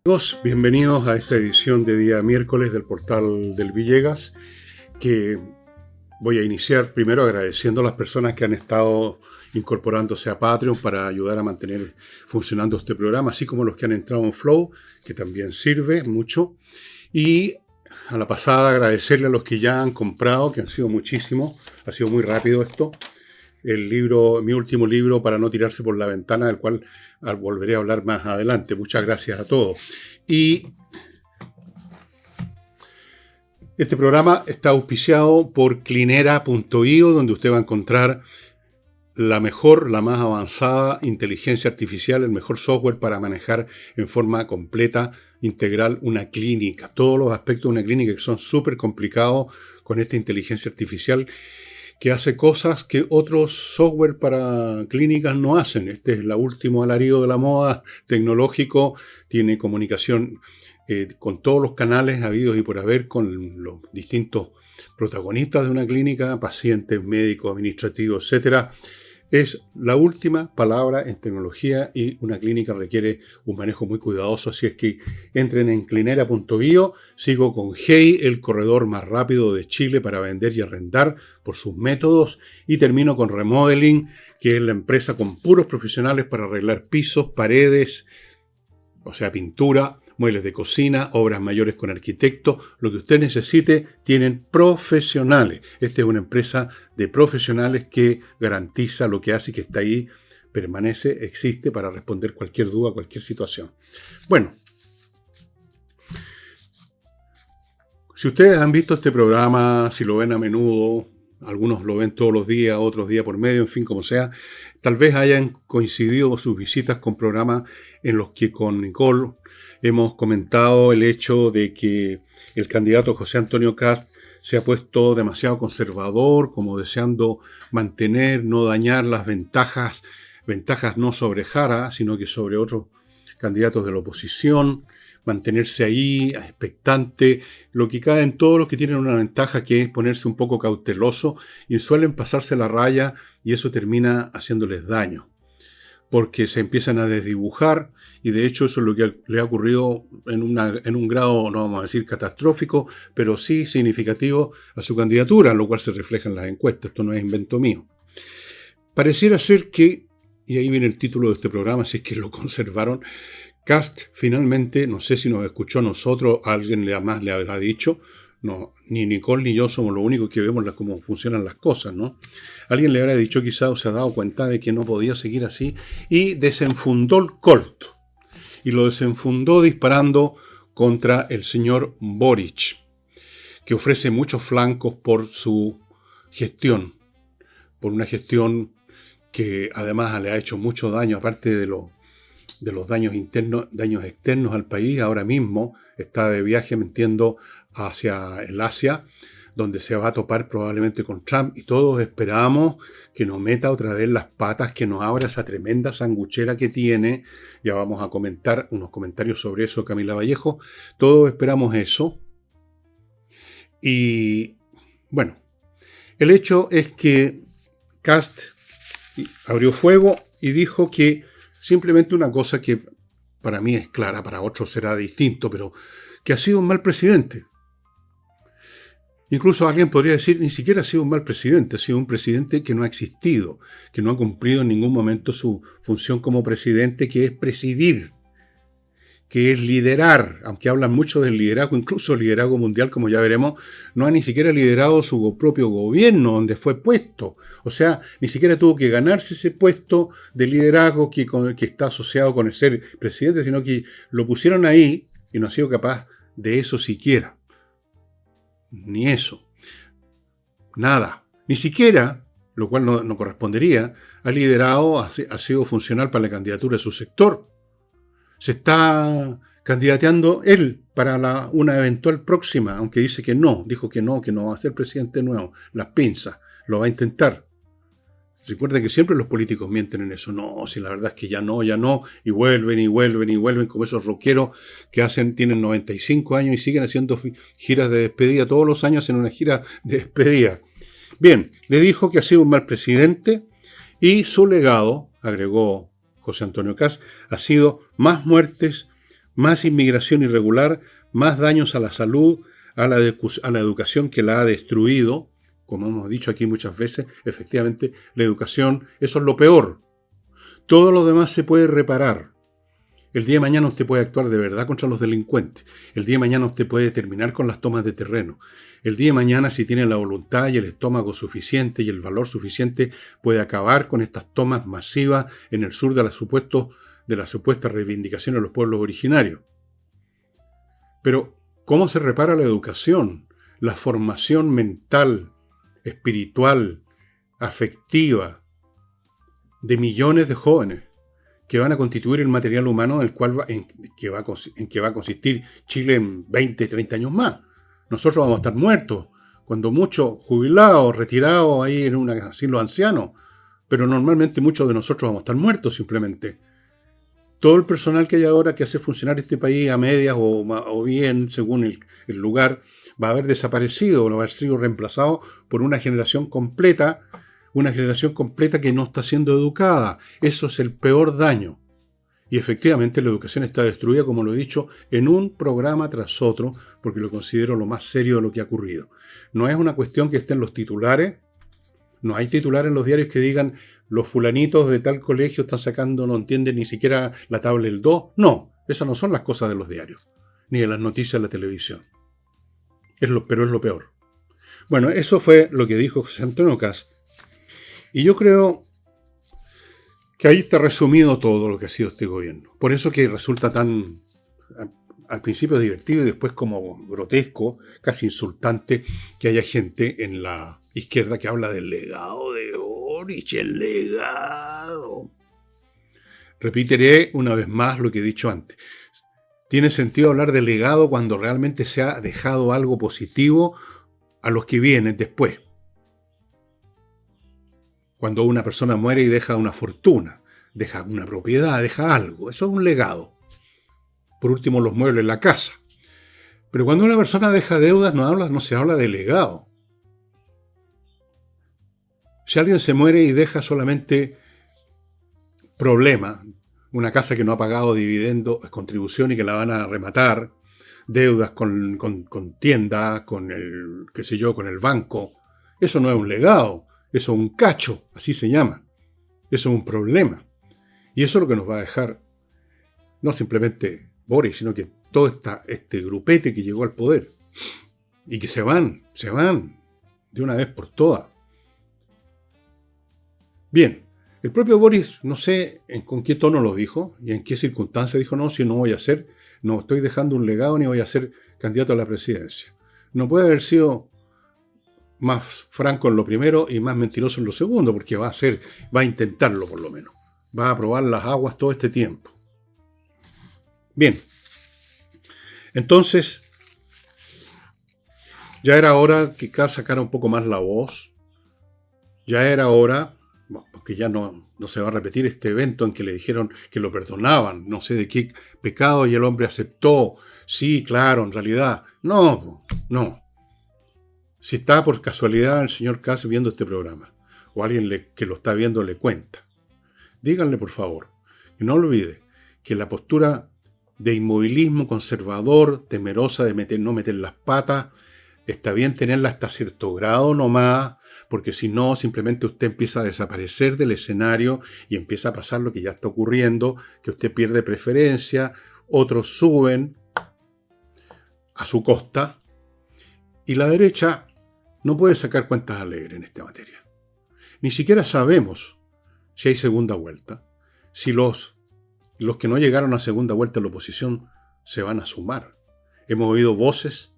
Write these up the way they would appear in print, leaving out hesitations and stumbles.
Amigos, bienvenidos a esta edición de día miércoles del portal del Villegas, que voy a iniciar primero agradeciendo a las personas que han estado incorporándose a Patreon para ayudar a mantener funcionando este programa, así como los que han entrado en Flow, que también sirve mucho. Y a la pasada agradecerle a los que ya han comprado, que han sido muchísimos, ha sido muy rápido esto. El libro, mi último libro, Para no tirarse por la ventana, del cual volveré a hablar más adelante. Muchas gracias a todos. Y este programa está auspiciado por Clinera.io, donde usted va a encontrar la mejor, la más avanzada inteligencia artificial, el mejor software para manejar en forma completa, integral, una clínica. Todos los aspectos de una clínica que son súper complicados con esta inteligencia artificial, que hace cosas que otros software para clínicas no hacen. Este es el último alarido de la moda tecnológico, tiene comunicación con todos los canales habidos y por haber, con los distintos protagonistas de una clínica, pacientes, médicos, administrativos, etc. Es la última palabra en tecnología y una clínica requiere un manejo muy cuidadoso, así es que entren en Clinera.io. Sigo con Hey, el corredor más rápido de Chile para vender y arrendar por sus métodos, y termino con Remodeling, que es la empresa con puros profesionales para arreglar pisos, paredes, o sea, pintura, muebles de cocina, obras mayores con arquitectos. Lo que usted necesite, tienen profesionales. Esta es una empresa de profesionales que garantiza lo que hace y que está ahí, permanece, existe para responder cualquier duda, cualquier situación. Bueno, si ustedes han visto este programa, si lo ven a menudo, algunos lo ven todos los días, otros día por medio, en fin, como sea, tal vez hayan coincidido sus visitas con programas en los que con Nicole hemos comentado el hecho de que el candidato José Antonio Kast se ha puesto demasiado conservador, como deseando mantener, no dañar las ventajas no sobre Jara, sino que sobre otros candidatos de la oposición, mantenerse ahí, expectante, lo que cae en todos los que tienen una ventaja, que es ponerse un poco cauteloso, y suelen pasarse la raya y eso termina haciéndoles daño, porque se empiezan a desdibujar, y de hecho eso es lo que le ha ocurrido en un grado, no vamos a decir catastrófico, pero sí significativo a su candidatura, lo cual se refleja en las encuestas. Esto no es invento mío. Pareciera ser que, y ahí viene el título de este programa, si es que lo conservaron, Kast finalmente, no sé si nos escuchó a nosotros, alguien más le habrá dicho, no, ni Nicole ni yo somos los únicos que vemos cómo funcionan las cosas, ¿no? Alguien le habrá dicho quizá, o se ha dado cuenta de que no podía seguir así, y desenfundó el Colt. Y lo desenfundó disparando contra el señor Boric, que ofrece muchos flancos por su gestión, por una gestión que además le ha hecho mucho daño, aparte de los daños internos, daños externos al país. Ahora mismo está de viaje, me entiendo, hacia el Asia, donde se va a topar probablemente con Trump, y todos esperamos que nos meta otra vez las patas, que nos abra esa tremenda sanguchera que tiene. Ya vamos a comentar unos comentarios sobre eso, Camila Vallejo. Todos esperamos eso. Y bueno, el hecho es que Kast abrió fuego y dijo que simplemente una cosa que para mí es clara, para otros será distinto, pero que ha sido un mal presidente. Incluso alguien podría decir, ni siquiera ha sido un mal presidente, ha sido un presidente que no ha existido, que no ha cumplido en ningún momento su función como presidente, que es presidir, que es liderar. Aunque hablan mucho del liderazgo, incluso el liderazgo mundial, como ya veremos, no ha ni siquiera liderado su propio gobierno donde fue puesto. O sea, ni siquiera tuvo que ganarse ese puesto de liderazgo que está asociado con el ser presidente, sino que lo pusieron ahí y no ha sido capaz de eso siquiera. Ni eso. Nada. Ni siquiera, lo cual no correspondería, ha liderado, ha sido funcional para la candidatura de su sector. Se está candidateando él para una eventual próxima, aunque dice que no, dijo que no va a ser presidente nuevo. Las pinzas, lo va a intentar. Recuerden que siempre los políticos mienten en eso. No, si la verdad es que ya no, y vuelven, como esos rockeros que tienen 95 años y siguen haciendo giras de despedida. Todos los años hacen una gira de despedida. Bien, le dijo que ha sido un mal presidente, y su legado, agregó José Antonio Kast, ha sido más muertes, más inmigración irregular, más daños a la salud, a la educación que la ha destruido. Como hemos dicho aquí muchas veces, efectivamente, la educación, eso es lo peor. Todo lo demás se puede reparar. El día de mañana usted puede actuar de verdad contra los delincuentes. El día de mañana usted puede terminar con las tomas de terreno. El día de mañana, si tiene la voluntad y el estómago suficiente y el valor suficiente, puede acabar con estas tomas masivas en el sur de la supuesta reivindicación de los pueblos originarios. Pero, ¿cómo se repara la educación, la formación mental, espiritual, afectiva de millones de jóvenes que van a constituir el material humano en que va a consistir Chile en 20, 30 años más? Nosotros vamos a estar muertos, cuando muchos jubilados, retirados ahí en un asilo anciano, pero normalmente muchos de nosotros vamos a estar muertos simplemente. Todo el personal que hay ahora que hace funcionar este país a medias o bien, según el lugar, va a haber desaparecido, va a haber sido reemplazado por una generación completa que no está siendo educada. Eso es el peor daño. Y efectivamente la educación está destruida, como lo he dicho, en un programa tras otro, porque lo considero lo más serio de lo que ha ocurrido. No es una cuestión que esté en los titulares. No hay titulares en los diarios que digan los fulanitos de tal colegio están sacando, no entienden ni siquiera la tabla del 2. No, esas no son las cosas de los diarios, ni de las noticias de la televisión. Pero es lo peor. Bueno, eso fue lo que dijo José Antonio Kast. Y yo creo que ahí está resumido todo lo que ha sido este gobierno. Por eso que resulta tan, al principio divertido y después como grotesco, casi insultante, que haya gente en la izquierda que habla del legado de Boric, el legado. Repetiré una vez más lo que he dicho antes. Tiene sentido hablar de legado cuando realmente se ha dejado algo positivo a los que vienen después. Cuando una persona muere y deja una fortuna, deja una propiedad, deja algo. Eso es un legado. Por último, los muebles, la casa. Pero cuando una persona deja deudas, no se habla de legado. Si alguien se muere y deja solamente problemas, una casa que no ha pagado dividendos, contribución y que la van a rematar, deudas con tiendas, con el banco, eso no es un legado. Eso es un cacho, así se llama. Eso es un problema. Y eso es lo que nos va a dejar, no simplemente Boric, sino que todo este grupete que llegó al poder. Y que se van de una vez por todas. Bien, el propio Boris, no sé con qué tono lo dijo y en qué circunstancia dijo, no estoy dejando un legado ni voy a ser candidato a la presidencia. No puede haber sido más franco en lo primero y más mentiroso en lo segundo, porque va a intentarlo por lo menos. Va a probar las aguas todo este tiempo. Bien. Entonces, ya era hora que Kast sacara un poco más la voz. Ya era hora, porque ya no se va a repetir este evento en que le dijeron que lo perdonaban, no sé de qué pecado, y el hombre aceptó. Sí, claro, en realidad. No. Si está por casualidad el señor Kast viendo este programa, o alguien que lo está viendo le cuenta, díganle por favor, y no olvide que la postura de inmovilismo conservador, temerosa de no meter las patas, está bien tenerla hasta cierto grado nomás, porque si no, simplemente usted empieza a desaparecer del escenario y empieza a pasar lo que ya está ocurriendo, que usted pierde preferencia, otros suben a su costa, y la derecha no puede sacar cuentas alegres en esta materia. Ni siquiera sabemos si hay segunda vuelta, si los que no llegaron a segunda vuelta en la oposición se van a sumar. Hemos oído voces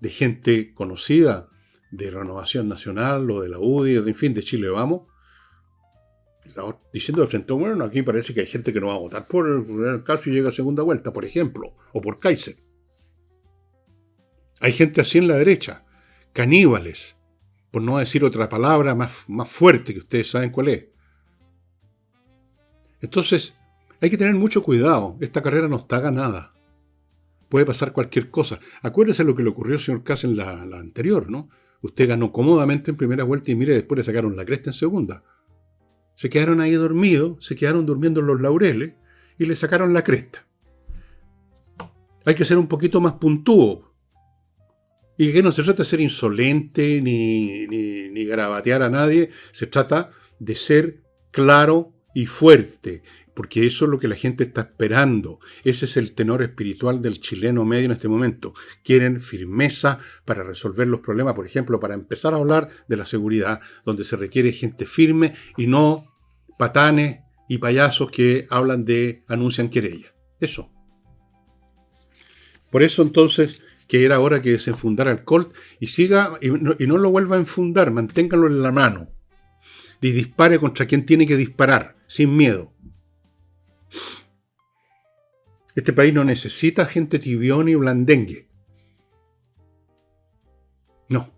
de gente conocida de Renovación Nacional o de la UDI, en fin, de Chile Vamos, diciendo de frente, bueno, aquí parece que hay gente que no va a votar por el caso y llega a segunda vuelta, por ejemplo, o por Kaiser. Hay gente así en la derecha, caníbales, por no decir otra palabra más fuerte que ustedes saben cuál es. Entonces, hay que tener mucho cuidado. Esta carrera no está ganada. Puede pasar cualquier cosa. Acuérdese lo que le ocurrió al señor Kast en la anterior, ¿no? Usted ganó cómodamente en primera vuelta y mire, después le sacaron la cresta en segunda. Se quedaron ahí dormidos, se quedaron durmiendo en los laureles y le sacaron la cresta. Hay que ser un poquito más puntúo. Y que no se trata de ser insolente ni garabatear a nadie, se trata de ser claro y fuerte, porque eso es lo que la gente está esperando. Ese es el tenor espiritual del chileno medio en este momento. Quieren firmeza para resolver los problemas, por ejemplo, para empezar a hablar de la seguridad, donde se requiere gente firme y no patanes y payasos que anuncian querella. Eso. Por eso entonces que era hora que se enfundara el Colt y siga y no lo vuelva a enfundar, manténgalo en la mano y dispare contra quien tiene que disparar, sin miedo. Este país no necesita gente tibión y blandengue. No.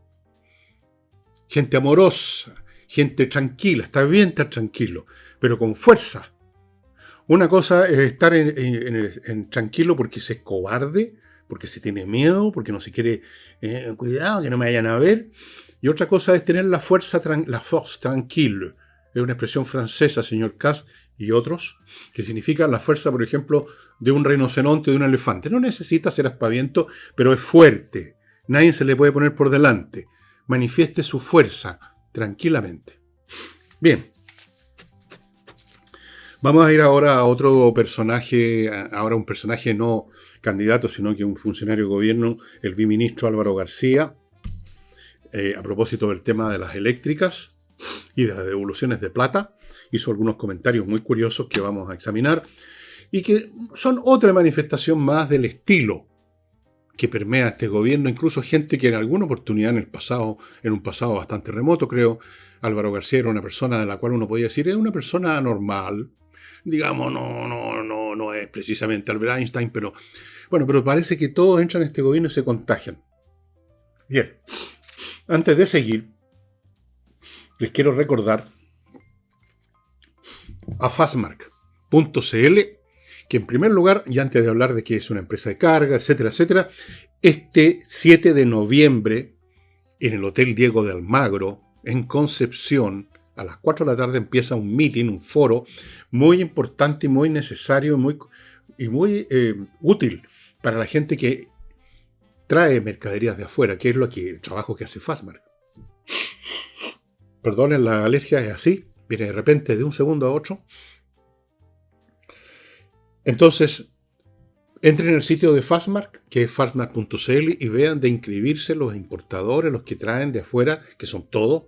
Gente amorosa, gente tranquila, está bien estar tranquilo, pero con fuerza. Una cosa es estar en tranquilo porque se es cobarde, porque se tiene miedo, porque no se quiere, cuidado, que no me vayan a ver. Y otra cosa es tener la force tranquille. Es una expresión francesa, señor Cass y otros, que significa la fuerza, por ejemplo, de un rinoceronte o de un elefante. No necesita ser aspaviento, pero es fuerte. Nadie se le puede poner por delante. Manifieste su fuerza tranquilamente. Bien. Vamos a ir ahora a otro personaje, ahora un personaje no candidato, sino que un funcionario de gobierno, el viceministro Álvaro García, a propósito del tema de las eléctricas y de las devoluciones de plata. Hizo algunos comentarios muy curiosos que vamos a examinar y que son otra manifestación más del estilo que permea este gobierno, incluso gente que en alguna oportunidad en un pasado bastante remoto, creo, Álvaro García era una persona de la cual uno podía decir, es una persona normal, digamos, no es precisamente Albert Einstein, pero parece que todos entran en este gobierno y se contagian. Bien, antes de seguir, les quiero recordar a Fastmark.cl, que en primer lugar, y antes de hablar de que es una empresa de carga, etcétera, etcétera, este 7 de noviembre, en el Hotel Diego de Almagro, en Concepción, a las 4 de la tarde empieza un meeting, un foro, muy importante y muy necesario y muy útil para la gente que trae mercaderías de afuera, que es el trabajo que hace Fastmark. Perdonen, la alergia es así, viene de repente de un segundo a otro. Entonces, entren en el sitio de Fastmark, que es fastmark.cl, y vean de inscribirse los importadores, los que traen de afuera, que son todos,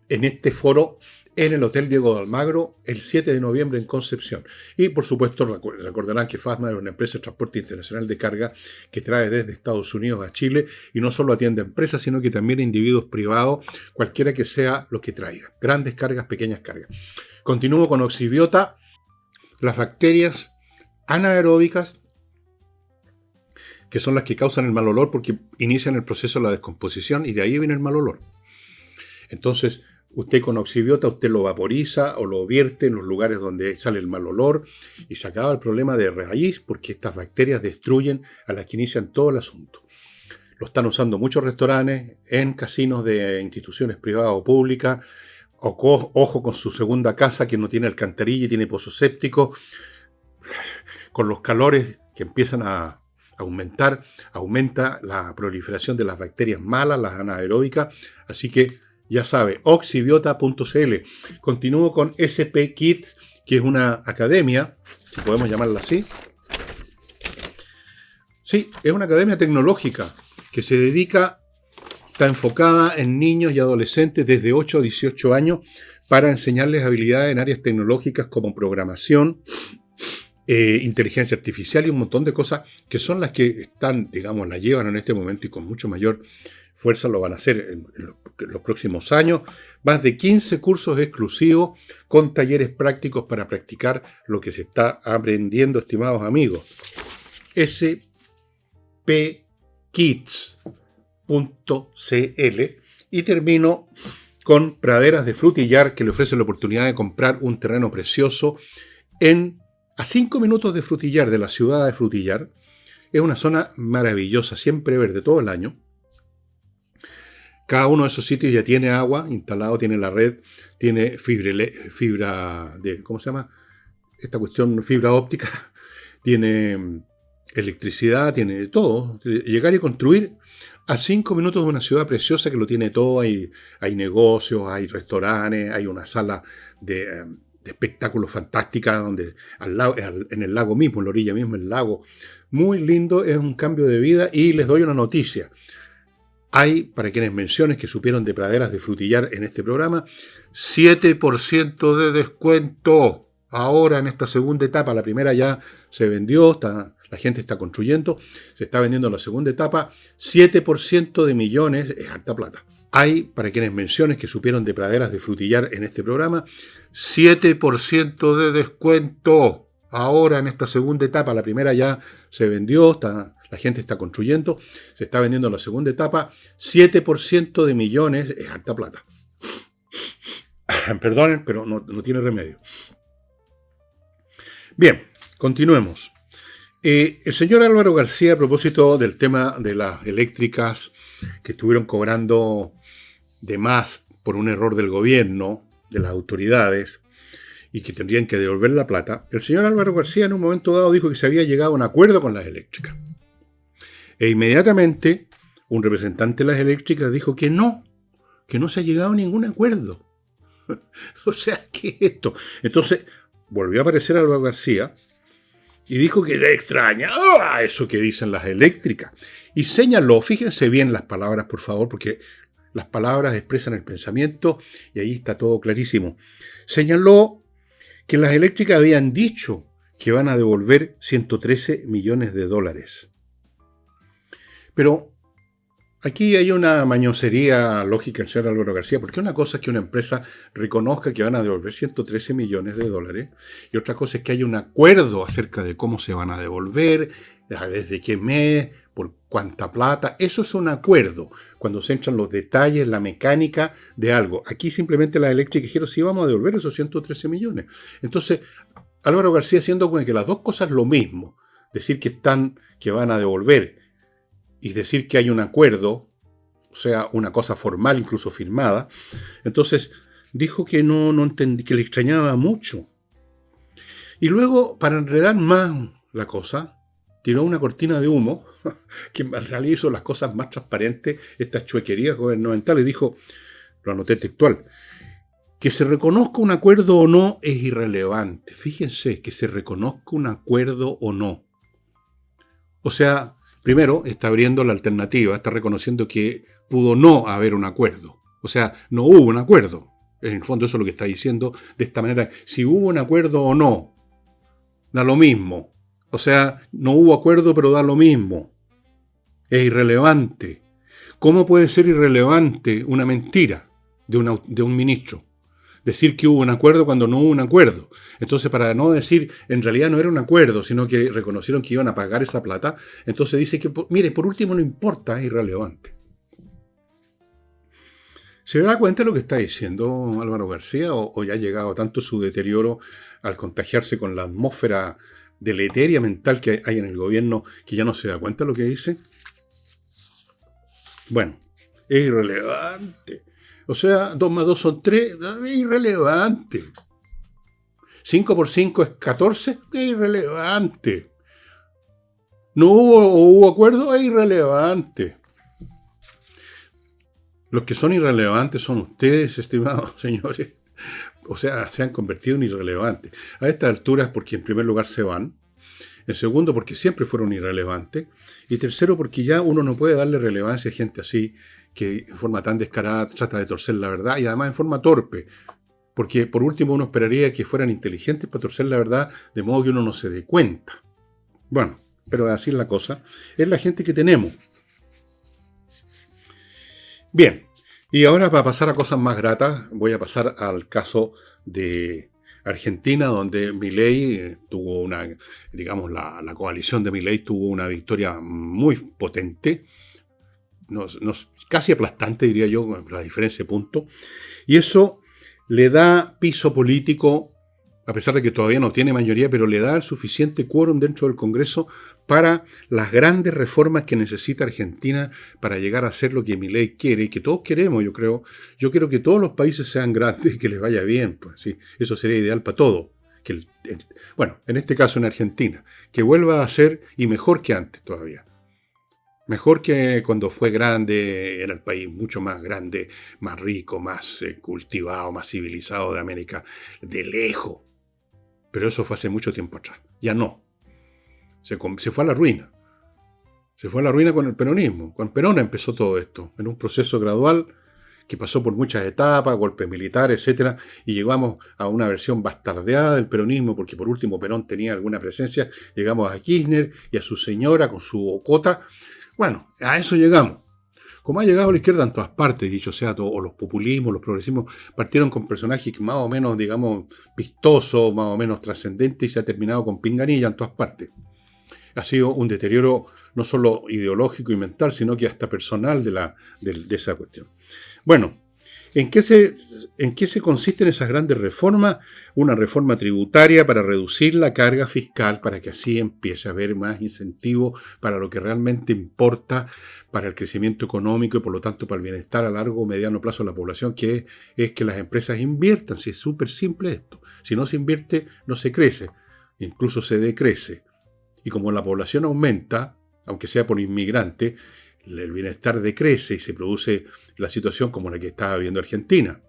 en este foro en el Hotel Diego de Almagro el 7 de noviembre en Concepción. Y por supuesto recordarán que Fastmark es una empresa de transporte internacional de carga que trae desde Estados Unidos a Chile y no solo atiende a empresas, sino que también a individuos privados, cualquiera que sea lo que traiga. Grandes cargas, pequeñas cargas. Continúo con Oxibiota, las bacterias anaeróbicas, que son las que causan el mal olor porque inician el proceso de la descomposición y de ahí viene el mal olor. Entonces, usted con Oxibiota, usted lo vaporiza o lo vierte en los lugares donde sale el mal olor y se acaba el problema de raíz porque estas bacterias destruyen a las que inician todo el asunto. Lo están usando muchos restaurantes, en casinos de instituciones privadas o públicas. Ojo con su segunda casa que no tiene alcantarilla y tiene pozo séptico. Con los calores que empiezan a aumentar, aumenta la proliferación de las bacterias malas, las anaeróbicas. Así que ya sabe, oxibiota.cl. Continúo con SP Kids, que es una academia, si podemos llamarla así. Sí, es una academia tecnológica que está enfocada en niños y adolescentes desde 8 a 18 años para enseñarles habilidades en áreas tecnológicas como programación, inteligencia artificial y un montón de cosas que son las que están, digamos, las llevan en este momento y con mucho mayor fuerza lo van a hacer en los próximos años. Más de 15 cursos exclusivos con talleres prácticos para practicar lo que se está aprendiendo, estimados amigos. spkids.cl. Y termino con Praderas de Frutillar, que le ofrece la oportunidad de comprar un terreno precioso a 5 minutos de Frutillar, de la ciudad de Frutillar. Es una zona maravillosa, siempre verde todo el año. Cada uno de esos sitios ya tiene agua instalado, tiene la red, tiene fibra de, ¿cómo se llama? Esta cuestión, fibra óptica, tiene electricidad, tiene de todo. Llegar y construir a 5 minutos de una ciudad preciosa que lo tiene todo. Hay negocios, hay restaurantes, hay una sala de espectáculos fantástica donde en el lago mismo, en la orilla mismo, el lago. Muy lindo, es un cambio de vida y les doy una noticia. Hay, para quienes mencionen que supieron de praderas de frutillar en este programa, 7% de descuento. Ahora en esta segunda etapa, la primera ya se vendió, la gente está construyendo, se está vendiendo la segunda etapa, 7% de millones, es harta plata. Hay, para quienes mencionen que supieron de praderas de frutillar en este programa, 7% de descuento. Ahora en esta segunda etapa, la primera ya se vendió, la gente está construyendo, se está vendiendo la segunda etapa, 7% de millones, es harta plata. Perdonen, pero no tiene remedio. Bien, continuemos. El señor Álvaro García, a propósito del tema de las eléctricas que estuvieron cobrando de más por un error del gobierno, de las autoridades, y que tendrían que devolver la plata, el señor Álvaro García en un momento dado dijo que se había llegado a un acuerdo con las eléctricas. E inmediatamente un representante de las eléctricas dijo que no se ha llegado a ningún acuerdo. O sea, ¿qué es esto? Entonces volvió a aparecer Álvaro García y dijo que le extraña eso que dicen las eléctricas. Y señaló, fíjense bien las palabras, por favor, porque las palabras expresan el pensamiento y ahí está todo clarísimo. Señaló que las eléctricas habían dicho que van a devolver 113 millones de dólares. Pero aquí hay una mañosería lógica el señor Álvaro García, porque una cosa es que una empresa reconozca que van a devolver 113 millones de dólares y otra cosa es que haya un acuerdo acerca de cómo se van a devolver, desde qué mes, por cuánta plata. Eso es un acuerdo, cuando se entran los detalles, la mecánica de algo. Aquí simplemente las eléctricas dijeron, sí, vamos a devolver esos 113 millones. Entonces, Álvaro García haciendo que las dos cosas lo mismo, decir que van a devolver y decir que hay un acuerdo, o sea, una cosa formal, incluso firmada. Entonces dijo que no entendí, que le extrañaba mucho. Y luego, para enredar más la cosa, tiró una cortina de humo, que en realidad hizo las cosas más transparentes, estas chuequerías gubernamentales. Dijo, lo anoté textual, que se reconozca un acuerdo o no es irrelevante. Fíjense, que se reconozca un acuerdo o no. O sea, primero, está abriendo la alternativa, está reconociendo que pudo no haber un acuerdo. O sea, no hubo un acuerdo. En el fondo eso es lo que está diciendo de esta manera. Si hubo un acuerdo o no, da lo mismo. O sea, no hubo acuerdo, pero da lo mismo. Es irrelevante. ¿Cómo puede ser irrelevante una mentira de un ministro? Decir que hubo un acuerdo cuando no hubo un acuerdo. Entonces, para no decir, en realidad no era un acuerdo, sino que reconocieron que iban a pagar esa plata, entonces dice que, mire, por último no importa, es irrelevante. ¿Se da cuenta de lo que está diciendo Álvaro García o ya ha llegado tanto su deterioro al contagiarse con la atmósfera deleteria mental que hay en el gobierno que ya no se da cuenta de lo que dice? Bueno, es irrelevante. O sea, 2 más 2 son 3, es irrelevante. 5 por 5 es 14, es irrelevante. ¿No hubo acuerdo? Es irrelevante. Los que son irrelevantes son ustedes, estimados señores. O sea, se han convertido en irrelevantes. A estas alturas porque en primer lugar se van. En segundo porque siempre fueron irrelevantes. Y tercero porque ya uno no puede darle relevancia a gente así que en forma tan descarada trata de torcer la verdad y además en forma torpe. Porque por último uno esperaría que fueran inteligentes para torcer la verdad de modo que uno no se dé cuenta. Bueno, pero así es la cosa. Es la gente que tenemos. Bien, y ahora para pasar a cosas más gratas, voy a pasar al caso de Argentina, donde Milei tuvo una, digamos, la coalición de Milei tuvo una victoria muy potente, casi aplastante, diría yo, con la diferencia de puntos, y eso le da piso político, a pesar de que todavía no tiene mayoría, pero le da el suficiente quórum dentro del Congreso para las grandes reformas que necesita Argentina para llegar a ser lo que Milei quiere y que todos queremos, yo creo. Yo quiero que todos los países sean grandes y que les vaya bien, pues sí, eso sería ideal para todos, que bueno, en este caso en Argentina, que vuelva a ser y mejor que antes todavía. Mejor que cuando fue grande, era el país mucho más grande, más rico, más cultivado, más civilizado de América, de lejos. Pero eso fue hace mucho tiempo atrás. Ya no. Se fue a la ruina. Se fue a la ruina con el peronismo. Con Perón empezó todo esto, en un proceso gradual que pasó por muchas etapas, golpes militares, etcétera, y llegamos a una versión bastardeada del peronismo, porque por último Perón tenía alguna presencia. Llegamos a Kirchner y a su señora con su ocota. Bueno, a eso llegamos. Como ha llegado la izquierda en todas partes, dicho sea, o los populismos, los progresismos, partieron con personajes más o menos, digamos, vistosos, más o menos trascendentes, y se ha terminado con pinganilla en todas partes. Ha sido un deterioro no solo ideológico y mental, sino que hasta personal de esa cuestión. Bueno, ¿en qué se consisten esas grandes reformas? Una reforma tributaria para reducir la carga fiscal, para que así empiece a haber más incentivo para lo que realmente importa, para el crecimiento económico y por lo tanto para el bienestar a largo o mediano plazo de la población, que es que las empresas inviertan. Si es súper simple esto. Si no se invierte, no se crece, incluso se decrece. Y como la población aumenta, aunque sea por inmigrante, el bienestar decrece y se produce la situación como la que está viviendo Argentina.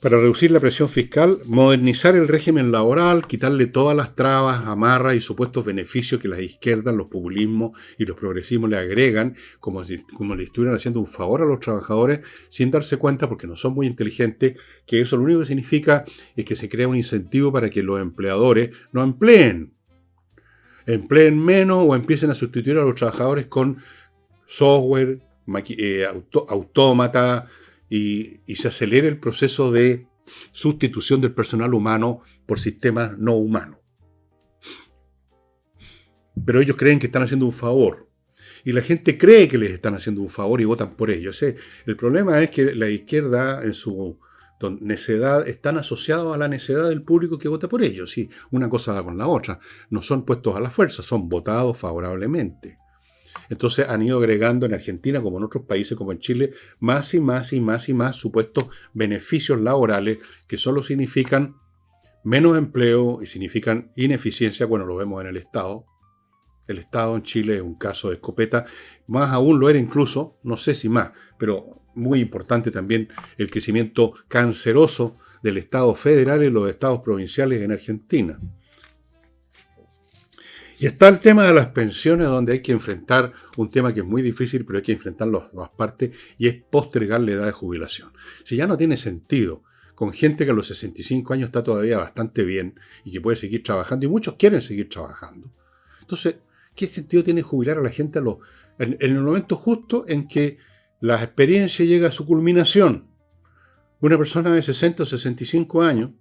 Para reducir la presión fiscal, modernizar el régimen laboral, quitarle todas las trabas, amarras y supuestos beneficios que las izquierdas, los populismos y los progresismos le agregan, como le estuvieran haciendo un favor a los trabajadores, sin darse cuenta, porque no son muy inteligentes, que eso lo único que significa es que se crea un incentivo para que los empleadores no empleen menos o empiecen a sustituir a los trabajadores con software, autómata, y se acelere el proceso de sustitución del personal humano por sistemas no humanos. Pero ellos creen que están haciendo un favor. Y la gente cree que les están haciendo un favor y votan por ellos. El problema es que la izquierda, en su necedad, están asociados a la necedad del público que vota por ellos. ¿Sí? Una cosa va con la otra. No son puestos a la fuerza, son votados favorablemente. Entonces han ido agregando en Argentina, como en otros países, como en Chile, más y más y más y más supuestos beneficios laborales que solo significan menos empleo y significan ineficiencia. Bueno, lo vemos en el Estado. El Estado en Chile es un caso de escopeta. Más aún lo era incluso, no sé si más, pero muy importante también el crecimiento canceroso del Estado federal y los estados provinciales en Argentina. Y está el tema de las pensiones, donde hay que enfrentar un tema que es muy difícil, pero hay que enfrentarlo a todas partes, y es postergar la edad de jubilación. Si ya no tiene sentido, con gente que a los 65 años está todavía bastante bien y que puede seguir trabajando, y muchos quieren seguir trabajando. Entonces, ¿qué sentido tiene jubilar a la gente en el momento justo en que la experiencia llega a su culminación? Una persona de 60 o 65 años,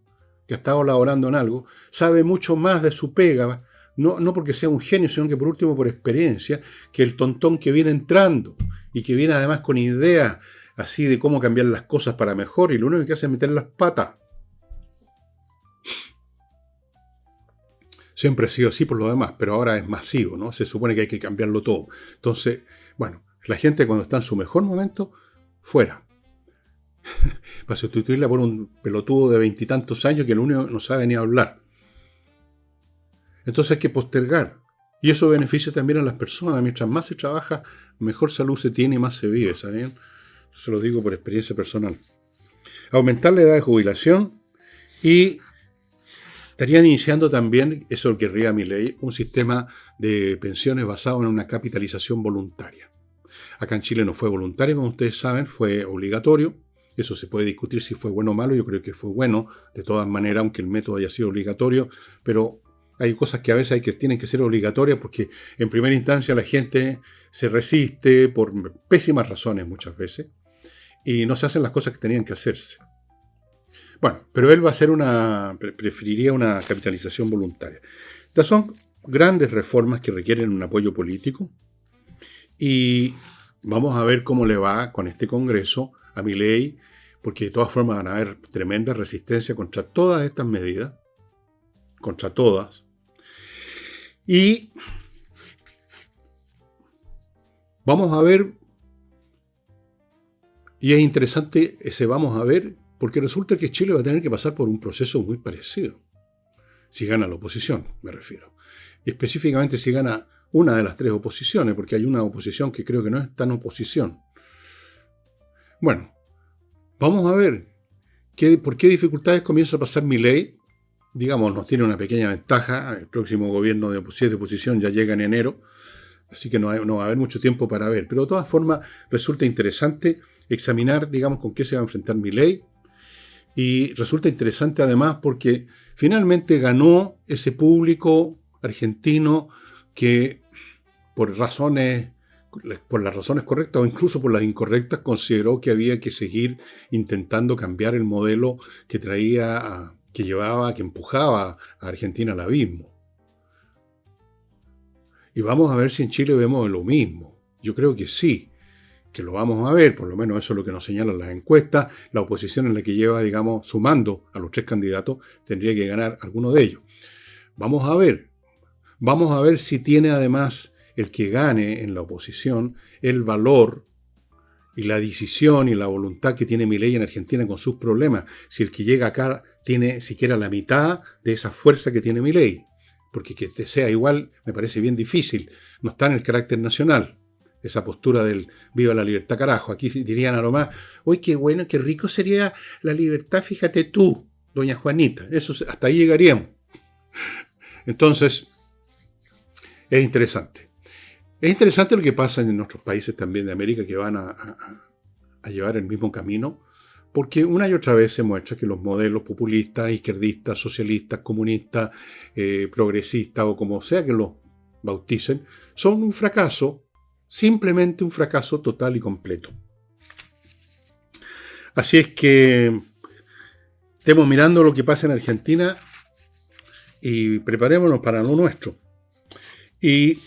que ha estado laborando en algo, sabe mucho más de su pega, no porque sea un genio, sino que por último por experiencia, que el tontón que viene entrando y que viene además con ideas así de cómo cambiar las cosas para mejor, y lo único que hace es meter las patas. Siempre ha sido así por lo demás, pero ahora es masivo, ¿no? Se supone que hay que cambiarlo todo. Entonces, bueno, la gente cuando está en su mejor momento, fuera. Para sustituirla por un pelotudo de 20 y tantos años que lo único no sabe ni hablar. Entonces hay que postergar. Y eso beneficia también a las personas. Mientras más se trabaja, mejor salud se tiene y más se vive, ¿saben? Se lo digo por experiencia personal. Aumentar la edad de jubilación y estarían iniciando también, eso lo querría Milei, un sistema de pensiones basado en una capitalización voluntaria. Acá en Chile no fue voluntario, como ustedes saben, fue obligatorio. Eso se puede discutir si fue bueno o malo. Yo creo que fue bueno, de todas maneras, aunque el método haya sido obligatorio, pero hay cosas que a veces tienen que ser obligatorias porque en primera instancia la gente se resiste por pésimas razones muchas veces y no se hacen las cosas que tenían que hacerse. Bueno, pero él preferiría una capitalización voluntaria. Estas son grandes reformas que requieren un apoyo político y vamos a ver cómo le va con este Congreso a Milei, porque de todas formas van a haber tremenda resistencia contra todas estas medidas, contra todas. Y vamos a ver, y es interesante ese vamos a ver, porque resulta que Chile va a tener que pasar por un proceso muy parecido. Si gana la oposición, me refiero. Y específicamente si gana una de las tres oposiciones, porque hay una oposición que creo que no es tan oposición. Bueno, vamos a ver por qué dificultades comienza a pasar Milei. Digamos, nos tiene una pequeña ventaja. El próximo gobierno de oposición ya llega en enero, así que no va a haber mucho tiempo para ver. Pero de todas formas resulta interesante examinar, digamos, con qué se va a enfrentar Milei. Y resulta interesante además porque finalmente ganó ese público argentino que por las razones correctas o incluso por las incorrectas consideró que había que seguir intentando cambiar el modelo que que empujaba a Argentina al abismo. Y vamos a ver si en Chile vemos lo mismo. Yo creo que sí, que lo vamos a ver, por lo menos eso es lo que nos señalan las encuestas. La oposición en la que lleva, digamos, sumando a los tres candidatos, tendría que ganar alguno de ellos. Vamos a ver si tiene además el que gane en la oposición el valor y la decisión y la voluntad que tiene Milei en Argentina con sus problemas. Si el que llega acá tiene siquiera la mitad de esa fuerza que tiene Milei. Porque que sea igual me parece bien difícil. No está en el carácter nacional. Esa postura del viva la libertad, carajo. Aquí dirían a lo más, uy, qué bueno, qué rico sería la libertad, fíjate tú, doña Juanita. Eso, hasta ahí llegaríamos. Entonces, es interesante. Es interesante lo que pasa en nuestros países también de América que van a llevar el mismo camino, porque una y otra vez se muestra que los modelos populistas, izquierdistas, socialistas, comunistas, progresistas o como sea que los bauticen, son un fracaso, simplemente un fracaso total y completo. Así es que estemos mirando lo que pasa en Argentina y preparémonos para lo nuestro. Y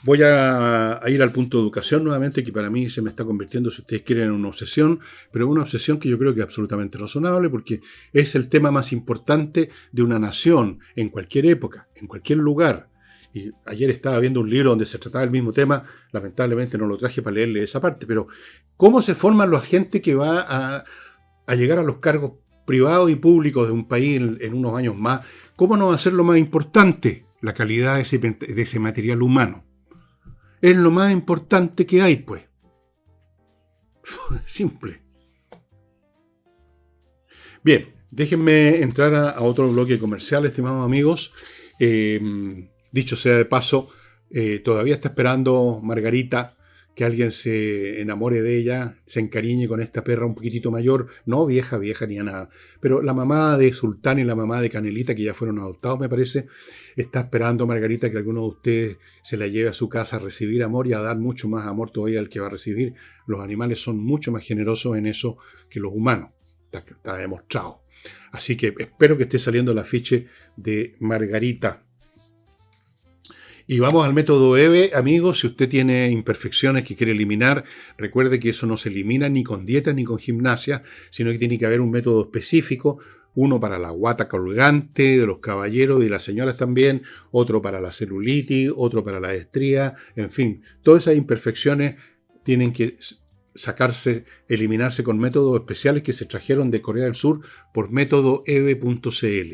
voy a ir al punto de educación nuevamente, que para mí se me está convirtiendo, si ustedes quieren, en una obsesión, pero una obsesión que yo creo que es absolutamente razonable, porque es el tema más importante de una nación, en cualquier época, en cualquier lugar. Y ayer estaba viendo un libro donde se trataba el mismo tema, lamentablemente no lo traje para leerle esa parte, pero ¿cómo se forman la gente que va a llegar a los cargos privados y públicos de un país en unos años más? ¿Cómo no va a ser lo más importante? La calidad de ese material humano. Es lo más importante que hay, pues. Simple. Bien, déjenme entrar a otro bloque comercial, estimados amigos. Dicho sea de paso, todavía está esperando Margarita que alguien se enamore de ella, se encariñe con esta perra un poquitito mayor, no vieja ni a nada, pero la mamá de Sultán y la mamá de Canelita, que ya fueron adoptados, me parece, está esperando Margarita que alguno de ustedes se la lleve a su casa a recibir amor y a dar mucho más amor todavía al que va a recibir. Los animales son mucho más generosos en eso que los humanos, está demostrado. Así que espero que esté saliendo el afiche de Margarita. Y vamos al método EVE, amigos. Si usted tiene imperfecciones que quiere eliminar, recuerde que eso no se elimina ni con dieta ni con gimnasia, sino que tiene que haber un método específico, uno para la guata colgante de los caballeros y de las señoras también, otro para la celulitis, otro para la estría, en fin, todas esas imperfecciones tienen que eliminarse con métodos especiales que se trajeron de Corea del Sur por método eve.cl.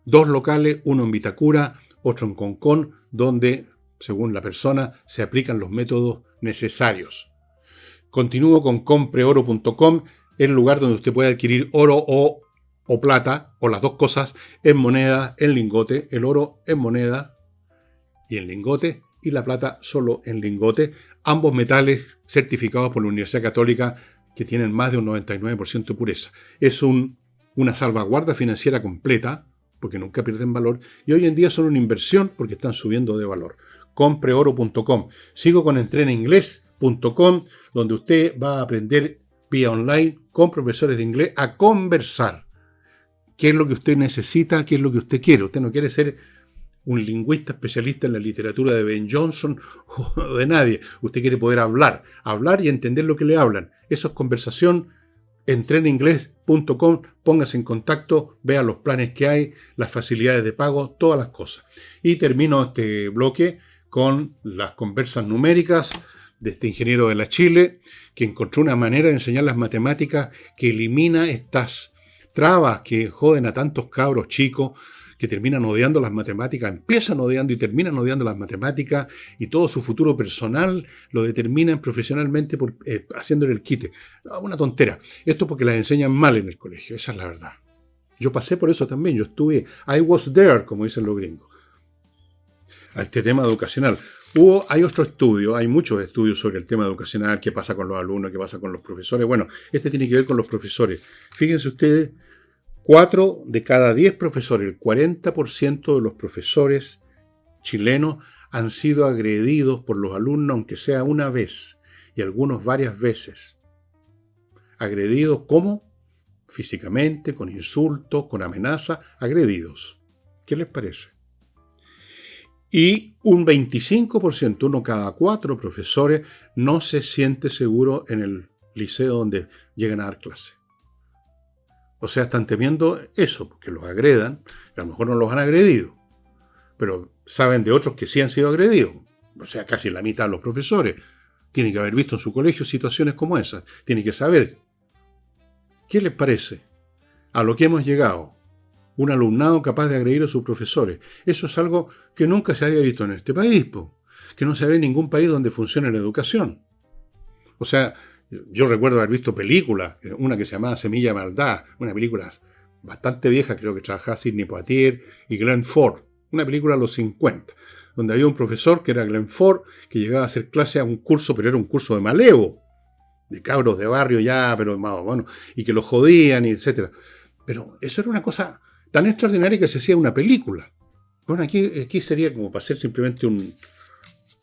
2 locales, uno en Vitacura, otro en Concón, donde, según la persona, se aplican los métodos necesarios. Continúo con compreoro.com, el lugar donde usted puede adquirir oro o plata, o las dos cosas, en moneda, en lingote, el oro en moneda y en lingote, y la plata solo en lingote, ambos metales certificados por la Universidad Católica que tienen más de un 99% de pureza. Es una salvaguarda financiera completa, porque nunca pierden valor, y hoy en día son una inversión porque están subiendo de valor. Compreoro.com. Sigo con entrenainglés.com, donde usted va a aprender vía online con profesores de inglés a conversar. ¿Qué es lo que usted necesita? ¿Qué es lo que usted quiere? Usted no quiere ser un lingüista especialista en la literatura de Ben Jonson o de nadie. Usted quiere poder hablar y entender lo que le hablan. Eso es conversación. Entrenainglés.com, póngase en contacto, vea los planes que hay, las facilidades de pago, todas las cosas. Y termino este bloque con las conversas numéricas de este ingeniero de la Chile, que encontró una manera de enseñar las matemáticas que elimina estas trabas que joden a tantos cabros chicos que terminan odiando las matemáticas, empiezan odiando y terminan odiando las matemáticas, y todo su futuro personal lo determinan profesionalmente haciéndole el quite. No, una tontera. Esto porque las enseñan mal en el colegio, esa es la verdad. Yo pasé por eso también, yo estuve, I was there, como dicen los gringos, a este tema educacional. Hay otro estudio, hay muchos estudios sobre el tema educacional, qué pasa con los alumnos, qué pasa con los profesores. Bueno, este tiene que ver con los profesores. Fíjense ustedes, 4 de cada 10 profesores, el 40% de los profesores chilenos han sido agredidos por los alumnos, aunque sea una vez, y algunos varias veces. Agredidos, ¿cómo? Físicamente, con insultos, con amenazas, agredidos. ¿Qué les parece? Y un 25%, uno cada 4 profesores, no se siente seguro en el liceo donde llegan a dar clase. O sea, están temiendo eso, que los agredan, y a lo mejor no los han agredido, pero saben de otros que sí han sido agredidos. O sea, casi la mitad de los profesores tienen que haber visto en su colegio situaciones como esas. Tienen que saber. ¿Qué les parece a lo que hemos llegado? Un alumnado capaz de agredir a sus profesores. Eso es algo que nunca se había visto en este país, que no se ve en ningún país donde funcione la educación. O sea, yo recuerdo haber visto películas, una que se llamaba Semilla de Maldad, una película bastante vieja, creo que trabajaba Sidney Poitier y Glenn Ford, una película de los 50, donde había un profesor que era Glenn Ford, que llegaba a hacer clase a un curso, pero era un curso de malevo, de cabros de barrio ya, pero más bueno, y que lo jodían, y etc. Pero eso era una cosa tan extraordinaria que se hacía una película. Bueno, aquí sería como para hacer simplemente un,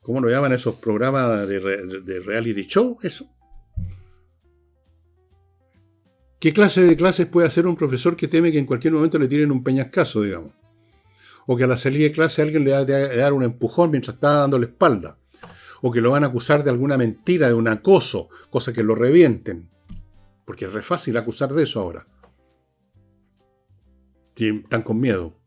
¿cómo lo llaman esos programas de reality show? Eso. ¿Qué clase de clases puede hacer un profesor que teme que en cualquier momento le tiren un peñascazo, digamos? O que a la salida de clase alguien le va a dar un empujón mientras está dando la espalda. O que lo van a acusar de alguna mentira, de un acoso, cosa que lo revienten. Porque es re fácil acusar de eso ahora. Están con miedo.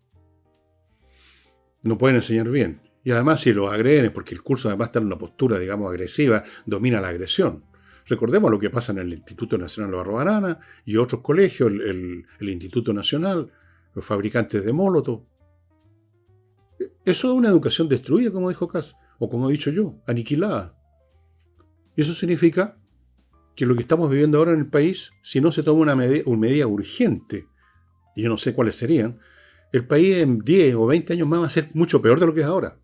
No pueden enseñar bien. Y además si los agreden es porque el curso además está en una postura, digamos, agresiva, domina la agresión. Recordemos lo que pasa en el Instituto Nacional de Barro Banana y otros colegios, el Instituto Nacional, los fabricantes de Molotov. Eso es una educación destruida, como dijo Kass, o como he dicho yo, aniquilada. Y eso significa que lo que estamos viviendo ahora en el país, si no se toma una medida urgente, y yo no sé cuáles serían, el país en 10 o 20 años más va a ser mucho peor de lo que es ahora.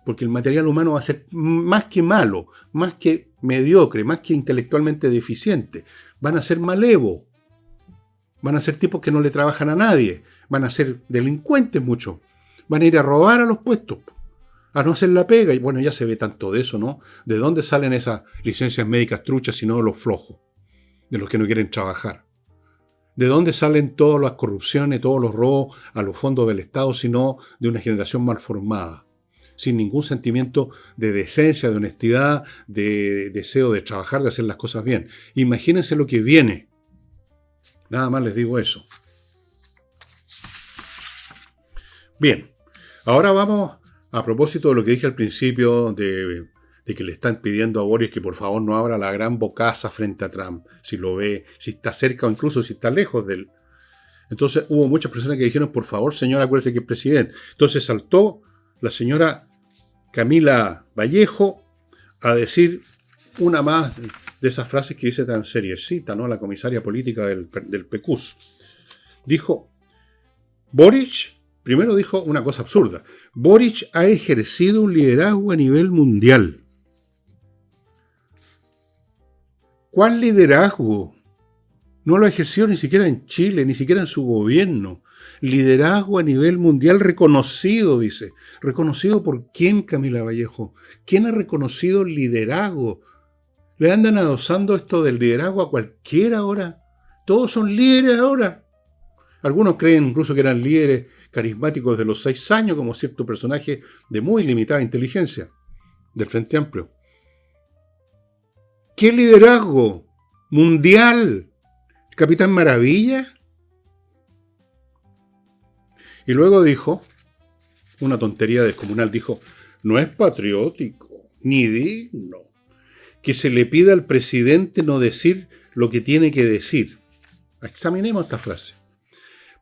Porque el material humano va a ser más que malo, más que mediocre, más que intelectualmente deficiente. Van a ser malevos. Van a ser tipos que no le trabajan a nadie. Van a ser delincuentes muchos. Van a ir a robar a los puestos, a no hacer la pega. Y bueno, ya se ve tanto de eso, ¿no? ¿De dónde salen esas licencias médicas truchas si no de los flojos? De los que no quieren trabajar. ¿De dónde salen todas las corrupciones, todos los robos a los fondos del Estado, sino de una generación mal formada? Sin ningún sentimiento de decencia, de honestidad, de deseo de trabajar, de hacer las cosas bien. Imagínense lo que viene. Nada más les digo eso. Bien, ahora vamos a propósito de lo que dije al principio de que le están pidiendo a Boris que por favor no abra la gran bocaza frente a Trump, si lo ve, si está cerca o incluso si está lejos de él. Entonces hubo muchas personas que dijeron, por favor, señor, acuérdese que es presidente. Entonces saltó la señora Camila Vallejo a decir una más de esas frases que dice tan seriecita, ¿no? La comisaria política del PECUS. Dijo, Boric, primero dijo una cosa absurda, Boric ha ejercido un liderazgo a nivel mundial. ¿Cuál liderazgo? No lo ejerció ni siquiera en Chile, ni siquiera en su gobierno. Liderazgo a nivel mundial reconocido, dice. ¿Reconocido por quién, Camila Vallejo? ¿Quién ha reconocido el liderazgo? Le andan adosando esto del liderazgo a cualquiera ahora. Todos son líderes ahora. Algunos creen incluso que eran líderes carismáticos de los 6 años, como cierto personaje de muy limitada inteligencia del Frente Amplio. ¿Qué liderazgo mundial? ¿El Capitán Maravilla? Y luego dijo, una tontería descomunal, dijo, no es patriótico, ni digno, que se le pida al presidente no decir lo que tiene que decir. Examinemos esta frase.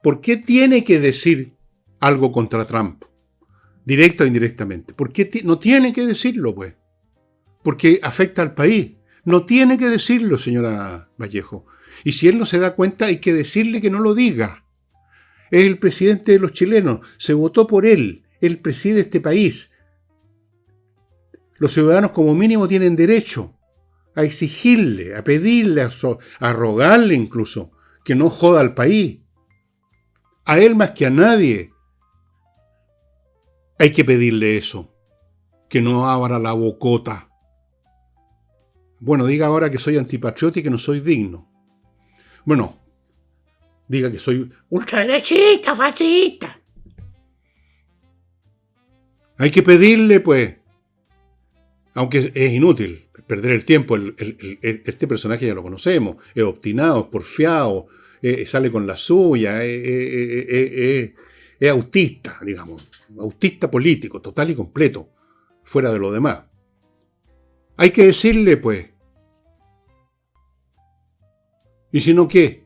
¿Por qué tiene que decir algo contra Trump? Directa o indirectamente. ¿Por qué no tiene que decirlo, pues? Porque afecta al país. No tiene que decirlo, señora Vallejo. Y si él no se da cuenta, hay que decirle que no lo diga. Es el presidente de los chilenos. Se votó por él. Él preside este país. Los ciudadanos como mínimo tienen derecho a exigirle, a pedirle, a rogarle incluso, que no joda al país. A él más que a nadie hay que pedirle eso, que no abra la bocota. Bueno, diga ahora que soy antipatriota y que no soy digno. Bueno, diga que soy ultraderechista, fascista. Hay que pedirle, pues, aunque es inútil perder el tiempo. Este personaje ya lo conocemos, es obstinado, es porfiado, sale con la suya, es autista, digamos, autista político, total y completo, fuera de lo demás. Hay que decirle, pues. ¿Y si no, qué?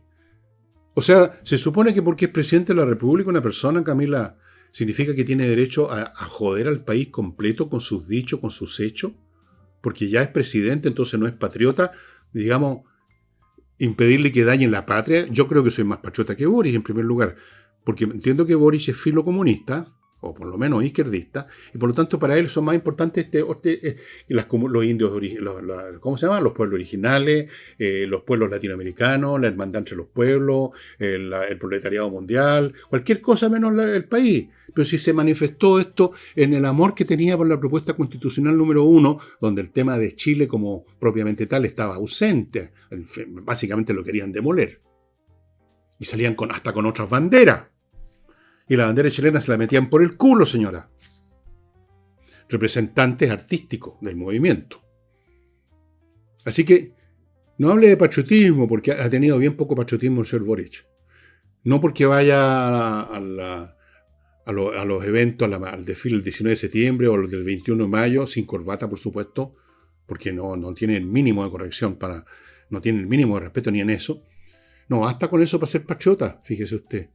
O sea, se supone que porque es presidente de la República una persona, Camila, significa que tiene derecho a joder al país completo con sus dichos, con sus hechos, porque ya es presidente, entonces no es patriota, digamos, impedirle que dañen la patria. Yo creo que soy más patriota que Boris, en primer lugar, porque entiendo que Boris es filo comunista, o por lo menos izquierdista, y por lo tanto para él son más importantes los indios, ¿cómo se llaman? Los pueblos originales, los pueblos latinoamericanos, la hermandad entre los pueblos, el proletariado mundial, cualquier cosa menos el país. Pero si se manifestó esto en el amor que tenía por la propuesta constitucional número 1, donde el tema de Chile como propiamente tal estaba ausente, básicamente lo querían demoler. Y salían hasta con otras banderas. Y la bandera chilena se la metían por el culo, señora. Representantes artísticos del movimiento. Así que no hable de patriotismo, porque ha tenido bien poco patriotismo el señor Boric. No porque vaya a los eventos, al desfile del 19 de septiembre o los del 21 de mayo, sin corbata, por supuesto, porque no tiene el mínimo de corrección, no tiene el mínimo de respeto ni en eso. No basta con eso para ser patriota, fíjese usted.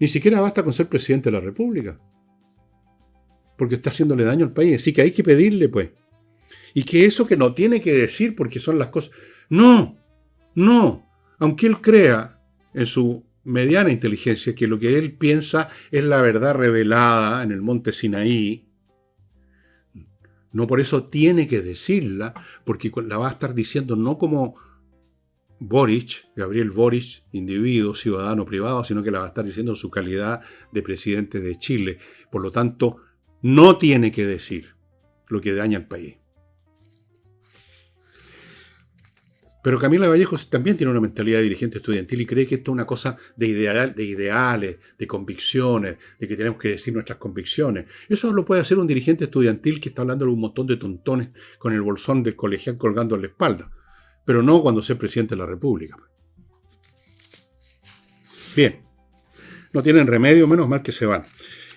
Ni siquiera basta con ser presidente de la República. Porque está haciéndole daño al país. Así que hay que pedirle, pues. Y que eso que no tiene que decir porque son las cosas... No. Aunque él crea en su mediana inteligencia que lo que él piensa es la verdad revelada en el monte Sinaí, no por eso tiene que decirla, porque la va a estar diciendo no como Boric, Gabriel Boric, individuo, ciudadano privado, sino que la va a estar diciendo en su calidad de presidente de Chile. Por lo tanto, no tiene que decir lo que daña al país. Pero Camila Vallejo también tiene una mentalidad de dirigente estudiantil y cree que esto es una cosa de ideales, de convicciones, de que tenemos que decir nuestras convicciones. Eso lo puede hacer un dirigente estudiantil que está hablando de un montón de tontones con el bolsón del colegial colgando en la espalda. Pero no cuando sea presidente de la República. Bien, no tienen remedio, menos mal que se van.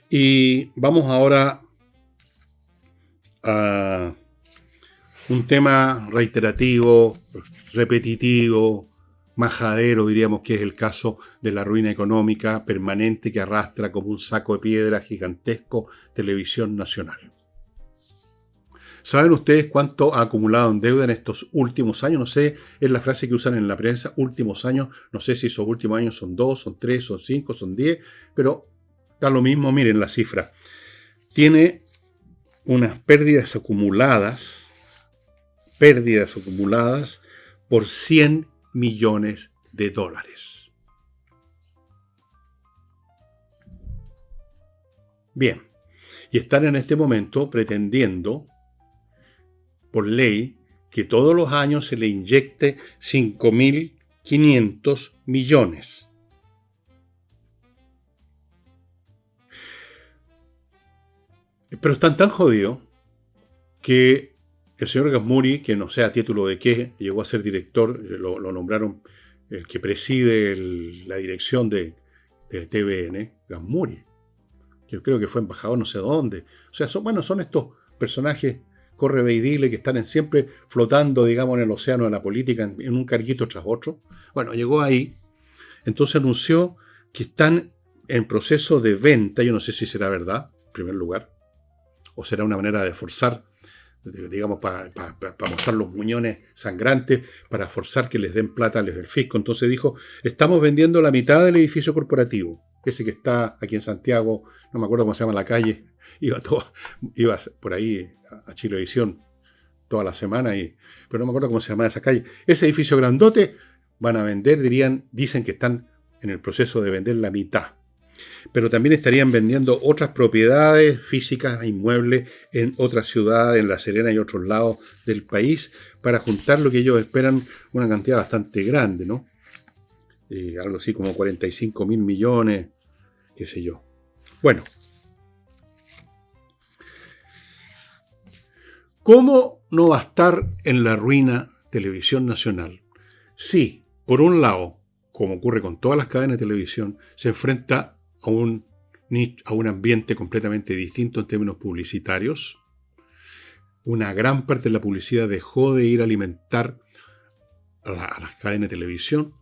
Y vamos ahora a un tema reiterativo, repetitivo, majadero, diríamos que es el caso de la ruina económica permanente que arrastra como un saco de piedra gigantesco Televisión Nacional. ¿Saben ustedes cuánto ha acumulado en deuda en estos últimos años? No sé, es la frase que usan en la prensa, últimos años. No sé si esos últimos años son 2, son 3, son 5, son 10, pero da lo mismo, miren la cifra. Tiene unas pérdidas acumuladas por 100 millones de dólares. Bien, y están en este momento pretendiendo por ley que todos los años se le inyecte 5.500 millones. Pero están tan jodidos que el señor Gasmuri, que no sé a título de qué, llegó a ser director, lo nombraron el que preside la dirección de TVN, Gasmuri, que creo que fue embajador no sé dónde. O sea, son estos personajes corre y dile, que están siempre flotando, digamos, en el océano de la política, en un carguito tras otro. Bueno, llegó ahí, entonces anunció que están en proceso de venta. Yo no sé si será verdad, en primer lugar, o será una manera de forzar, digamos, para mostrar los muñones sangrantes, para forzar que les den plata al fisco. Entonces dijo, estamos vendiendo la mitad del edificio corporativo, ese que está aquí en Santiago, no me acuerdo cómo se llama la calle, iba por ahí a Chilevisión toda la semana, pero no me acuerdo cómo se llama esa calle. Ese edificio grandote van a vender, dicen que están en el proceso de vender la mitad. Pero también estarían vendiendo otras propiedades físicas, inmuebles, en otras ciudades, en La Serena y otros lados del país, para juntar lo que ellos esperan, una cantidad bastante grande, ¿no? Algo así como 45.000 millones, qué sé yo. Bueno, ¿cómo no va a estar en la ruina Televisión Nacional? Sí, por un lado, como ocurre con todas las cadenas de televisión, se enfrenta a un ambiente completamente distinto en términos publicitarios. Una gran parte de la publicidad dejó de ir a alimentar a las cadenas de televisión.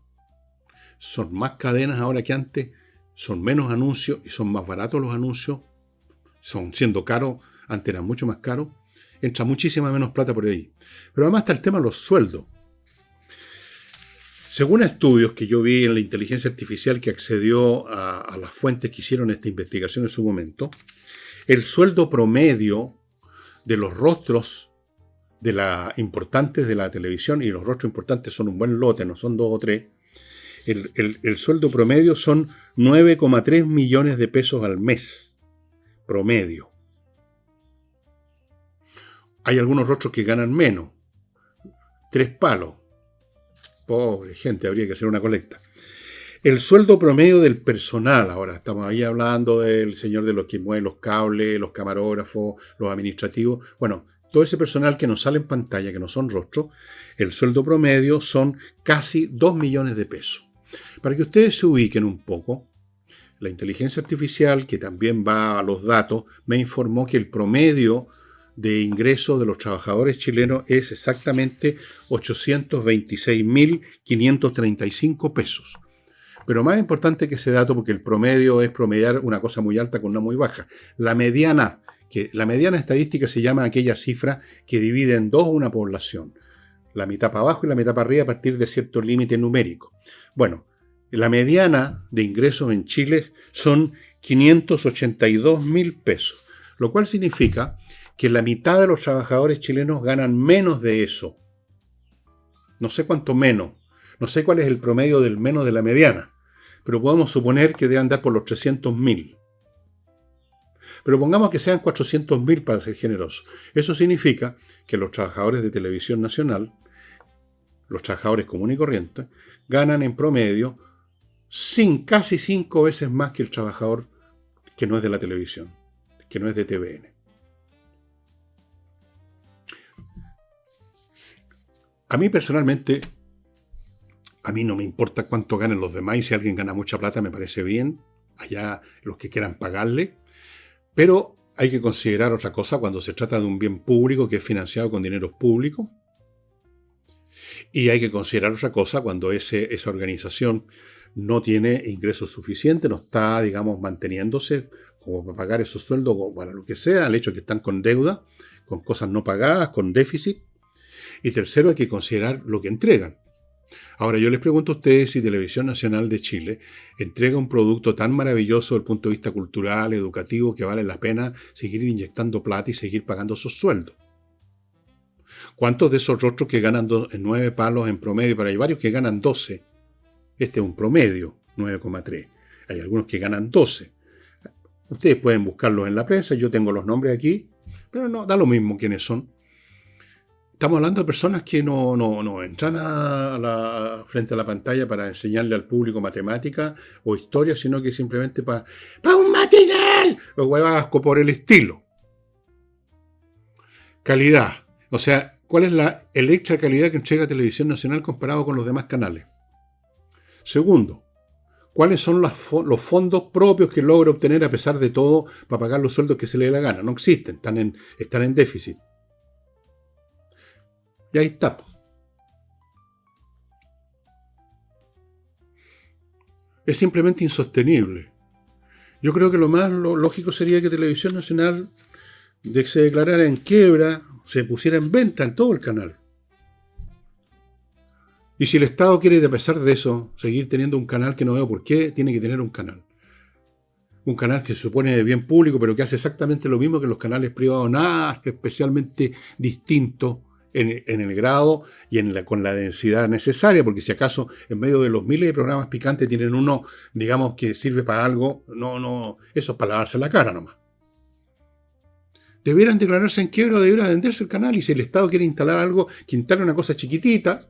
Son más cadenas ahora que antes, son menos anuncios y son más baratos los anuncios. Son siendo caros, antes eran mucho más caros. Entra muchísima menos plata por ahí. Pero además está el tema de los sueldos. Según estudios que yo vi en la inteligencia artificial que accedió a las fuentes que hicieron esta investigación en su momento, el sueldo promedio de los rostros importantes de la televisión, y los rostros importantes son un buen lote, no son 2 o 3, el sueldo promedio son 9,3 millones de pesos al mes. Promedio. Hay algunos rostros que ganan menos. 3 palos. Pobre gente, habría que hacer una colecta. El sueldo promedio del personal, ahora estamos ahí hablando del señor de los que mueve los cables, los camarógrafos, los administrativos. Bueno, todo ese personal que nos sale en pantalla, que no son rostros, el sueldo promedio son casi 2 millones de pesos. Para que ustedes se ubiquen un poco, la inteligencia artificial, que también va a los datos, me informó que el promedio de ingresos de los trabajadores chilenos es exactamente 826.535 pesos. Pero más importante que ese dato, porque el promedio es promediar una cosa muy alta con una muy baja. La mediana estadística se llama aquella cifra que divide en dos una población. La mitad para abajo y la mitad para arriba a partir de cierto límite numérico. Bueno, la mediana de ingresos en Chile son 582.000 pesos, lo cual significa que la mitad de los trabajadores chilenos ganan menos de eso. No sé cuánto menos. No sé cuál es el promedio del menos de la mediana. Pero podemos suponer que debe andar por los 300.000. Pero pongamos que sean 400.000 para ser generosos. Eso significa que los trabajadores de Televisión Nacional, los trabajadores comunes y corrientes, ganan en promedio casi 5 veces más que el trabajador que no es de la televisión, que no es de TVN. A mí personalmente, a mí no me importa cuánto ganen los demás, y si alguien gana mucha plata me parece bien, allá los que quieran pagarle, pero hay que considerar otra cosa cuando se trata de un bien público que es financiado con dineros públicos, y hay que considerar otra cosa cuando esa organización no tiene ingresos suficientes, no está, digamos, manteniéndose como para pagar esos sueldos o para lo que sea, el hecho de que están con deuda, con cosas no pagadas, con déficit. Y tercero, hay que considerar lo que entregan. Ahora, yo les pregunto a ustedes si Televisión Nacional de Chile entrega un producto tan maravilloso desde el punto de vista cultural, educativo, que vale la pena seguir inyectando plata y seguir pagando esos sueldos. ¿Cuántos de esos rostros que ganan 9 palos en promedio? Pero hay varios que ganan 12. Este es un promedio, 9,3. Hay algunos que ganan 12. Ustedes pueden buscarlos en la prensa, yo tengo los nombres aquí, pero no, da lo mismo quiénes son. Estamos hablando de personas que no entran frente a la pantalla para enseñarle al público matemática o historia, sino que simplemente para un matinal o huevasco por el estilo. Calidad. O sea, ¿cuál es el extra calidad que entrega Televisión Nacional comparado con los demás canales? Segundo, ¿cuáles son los fondos propios que logra obtener a pesar de todo para pagar los sueldos que se le dé la gana? No existen, están en déficit. Y ahí está. Es simplemente insostenible. Yo creo que lo más lógico sería que Televisión Nacional se declarara en quiebra, se pusiera en venta en todo el canal. Y si el Estado quiere, a pesar de eso, seguir teniendo un canal, que no veo por qué, tiene que tener un canal. Un canal que se supone bien público, pero que hace exactamente lo mismo que los canales privados, nada especialmente distinto en el grado y con la densidad necesaria, porque si acaso en medio de los miles de programas picantes tienen uno, digamos, que sirve para algo, no, eso es para lavarse la cara nomás. Debieran declararse en quiebra o debiera venderse el canal, y si el Estado quiere instalar algo, que instale una cosa chiquitita.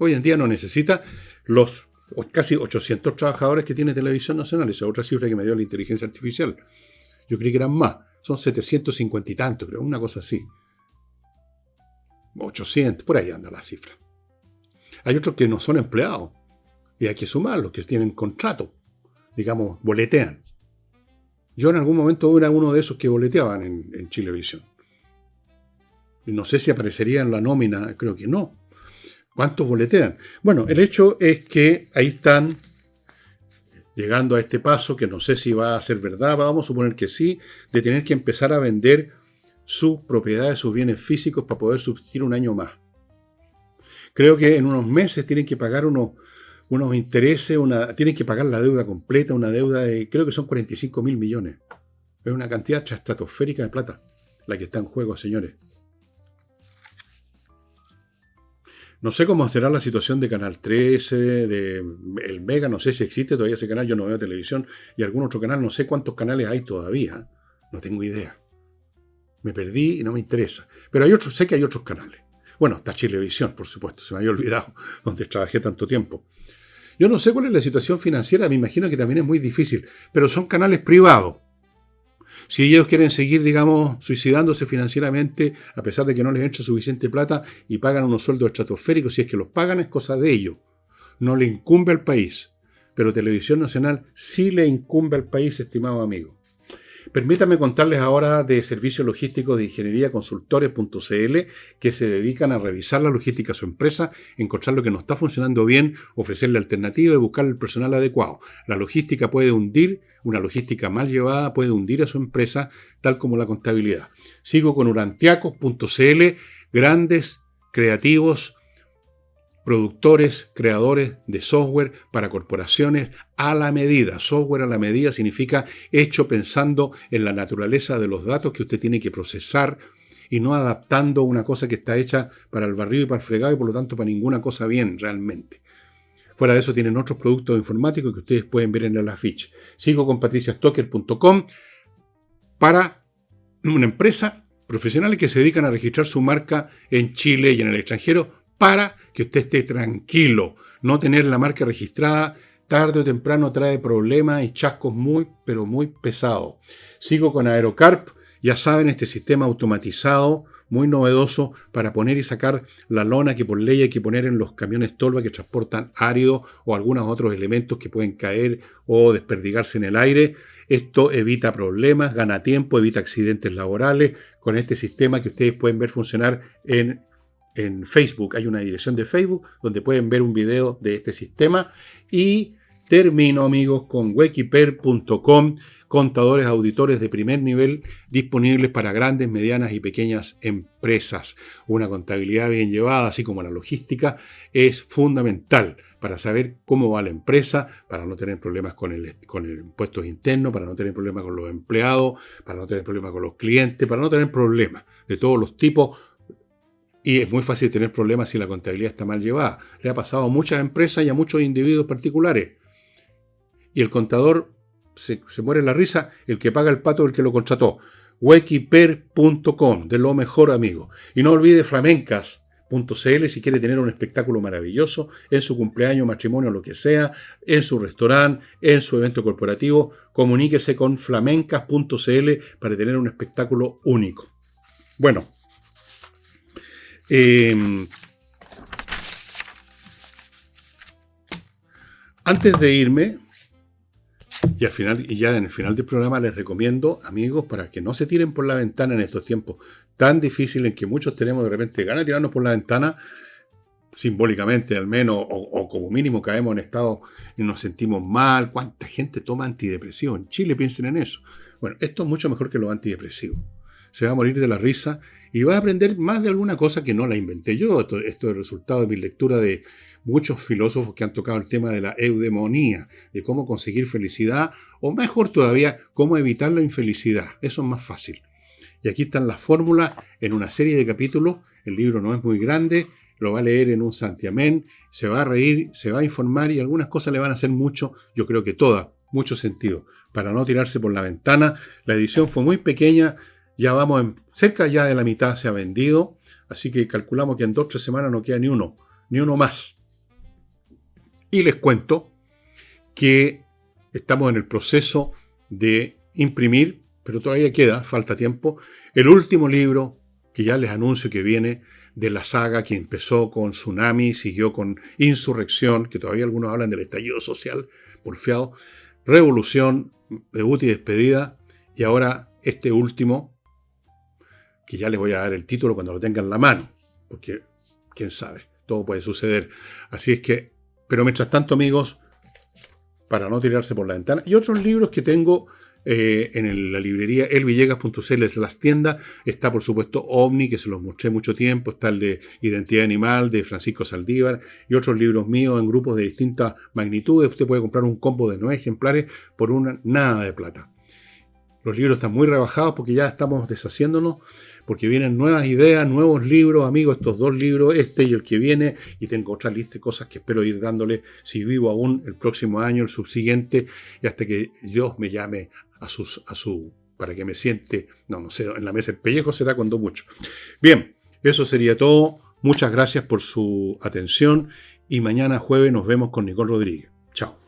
Hoy en día no necesita los casi 800 trabajadores que tiene Televisión Nacional. Esa es otra cifra que me dio la inteligencia artificial. Yo creí que eran más. Son 750 y tanto, creo, una cosa así. 800, por ahí anda la cifra. Hay otros que no son empleados. Y hay que sumarlos, que tienen contrato. Digamos, boletean. Yo en algún momento era uno de esos que boleteaban en Chilevisión. Y no sé si aparecería en la nómina, creo que no. ¿Cuántos boletean? Bueno, el hecho es que ahí están llegando a este paso, que no sé si va a ser verdad, vamos a suponer que sí, de tener que empezar a vender sus propiedades, sus bienes físicos para poder subsistir un año más. Creo que en unos meses tienen que pagar unos intereses, tienen que pagar la deuda completa, una deuda de, creo que son 45.000 millones. Es una cantidad estratosférica de plata la que está en juego, señores. No sé cómo será la situación de Canal 13, de el Mega, no sé si existe todavía ese canal, yo no veo televisión, y algún otro canal, no sé cuántos canales hay todavía, no tengo idea. Me perdí y no me interesa. Pero hay otros, sé que hay otros canales. Bueno, está Chilevisión, por supuesto, se me había olvidado, donde trabajé tanto tiempo. Yo no sé cuál es la situación financiera, me imagino que también es muy difícil, pero son canales privados. Si ellos quieren seguir, digamos, suicidándose financieramente, a pesar de que no les entra suficiente plata y pagan unos sueldos estratosféricos, si es que los pagan es cosa de ellos. No le incumbe al país. Pero Televisión Nacional sí le incumbe al país, estimado amigo. Permítanme contarles ahora de servicios logísticos de ingeniería consultores.cl, que se dedican a revisar la logística de su empresa, encontrar lo que no está funcionando bien, ofrecerle alternativas y buscar el personal adecuado. La logística puede hundir, una logística mal llevada puede hundir a su empresa, tal como la contabilidad. Sigo con urantiacos.cl, grandes, creativos, productores, creadores de software para corporaciones a la medida. Software a la medida significa hecho pensando en la naturaleza de los datos que usted tiene que procesar y no adaptando una cosa que está hecha para el barrido y para el fregado y por lo tanto para ninguna cosa bien realmente. Fuera de eso tienen otros productos informáticos que ustedes pueden ver en el afiche. Sigo con patriciastocker.com para una empresa profesional que se dedican a registrar su marca en Chile y en el extranjero para que usted esté tranquilo. No tener la marca registrada tarde o temprano trae problemas y chascos muy, pero muy pesados. Sigo con Aerocarp, ya saben, este sistema automatizado, muy novedoso para poner y sacar la lona que por ley hay que poner en los camiones tolva que transportan árido o algunos otros elementos que pueden caer o desperdigarse en el aire. Esto evita problemas, gana tiempo, evita accidentes laborales con este sistema que ustedes pueden ver funcionar en Facebook. Hay una dirección de Facebook donde pueden ver un video de este sistema. Y termino, amigos, con Wekiper.com, contadores auditores de primer nivel disponibles para grandes, medianas y pequeñas empresas. Una contabilidad bien llevada, así como la logística, es fundamental para saber cómo va la empresa, para no tener problemas con el impuestos internos, para no tener problemas con los empleados, para no tener problemas con los clientes, para no tener problemas de todos los tipos. Y es muy fácil tener problemas si la contabilidad está mal llevada. Le ha pasado a muchas empresas y a muchos individuos particulares. Y el contador se muere en la risa, el que paga el pato es el que lo contrató. Wekiper.com, de lo mejor, amigo. Y no olvide flamencas.cl si quiere tener un espectáculo maravilloso en su cumpleaños, matrimonio, lo que sea, en su restaurante, en su evento corporativo. Comuníquese con flamencas.cl para tener un espectáculo único. Bueno. Antes de irme, y ya en el final del programa les recomiendo, amigos, para que no se tiren por la ventana en estos tiempos tan difícil en que muchos tenemos de repente ganas de tirarnos por la ventana, simbólicamente al menos, o como mínimo caemos en estado y nos sentimos mal. ¿Cuánta gente toma antidepresivos? En Chile piensen en eso. Bueno, esto es mucho mejor que los antidepresivos. Se va a morir de la risa y va a aprender más de alguna cosa que no la inventé yo. Esto es el resultado de mi lectura de muchos filósofos que han tocado el tema de la eudemonía, de cómo conseguir felicidad, o mejor todavía, cómo evitar la infelicidad. Eso es más fácil. Y aquí están las fórmulas en una serie de capítulos. El libro no es muy grande, lo va a leer en un santiamén, se va a reír, se va a informar y algunas cosas le van a hacer mucho, yo creo que todas, mucho sentido, para no tirarse por la ventana. La edición fue muy pequeña, ya vamos cerca ya de la mitad se ha vendido, así que calculamos que en 2 o 3 semanas no queda ni uno más. Y les cuento que estamos en el proceso de imprimir, pero todavía falta tiempo, el último libro que ya les anuncio que viene de la saga que empezó con Tsunami, siguió con Insurrección, que todavía algunos hablan del estallido social, porfiado, Revolución, debut y despedida, y ahora este último, que ya les voy a dar el título cuando lo tengan en la mano, porque quién sabe, todo puede suceder. Así es que, pero mientras tanto, amigos, para no tirarse por la ventana, y otros libros que tengo en la librería elvillegas.cl es las tiendas. Está, por supuesto, Omni, que se los mostré mucho tiempo. Está el de Identidad Animal, de Francisco Saldívar, y otros libros míos en grupos de distintas magnitudes. Usted puede comprar un combo de 9 ejemplares por nada de plata. Los libros están muy rebajados porque ya estamos deshaciéndonos, porque vienen nuevas ideas, nuevos libros, amigos, estos 2 libros, este y el que viene, y tengo otra lista de cosas que espero ir dándole, si vivo aún, el próximo año, el subsiguiente, y hasta que Dios me llame para que me siente, no sé, en la mesa el pellejo será cuando mucho. Bien, eso sería todo. Muchas gracias por su atención y mañana jueves nos vemos con Nicole Rodríguez. Chao.